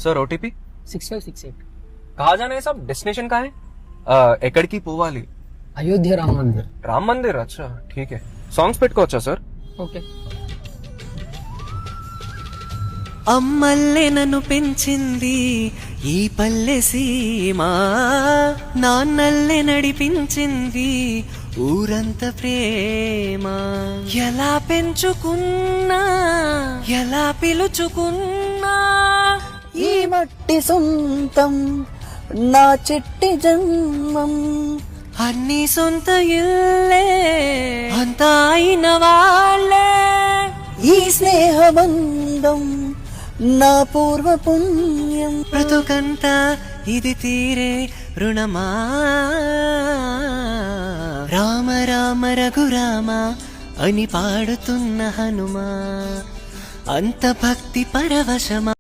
Sir OTP 6568 कहाँ जाना है सब डेस्टिनेशन कहाँ है ఎక్కడికి పోవాలి అయోధ్య రామ మందిర్. రామ్ మందిర్ అచ్చా ठीक है సాంగ్స్ పెట్టుకోవచ్చా సార్ ఓకే. అమ్మల్లే నన్ను పెంచింది ఈ పల్లె సీమ, నాన్నల్లే నడిపించింది ఊరంత ప్రేమ. ఎలా పెంచుకున్నా ఎలా పిలుచుకున్నా ఈ మట్టి సొంతం నా చెట్టి జన్మం, అన్ని సొంత ఇల్లే అంతా అయిన వాళ్ళే. ఈ స్నేహబంధం నా పూర్వ పుణ్యం, బ్రతుకంతా ఇది తీరే రుణమా. రామ రామ రఘురామ అని పాడుతున్న హనుమా, అంత భక్తి పరవశమా.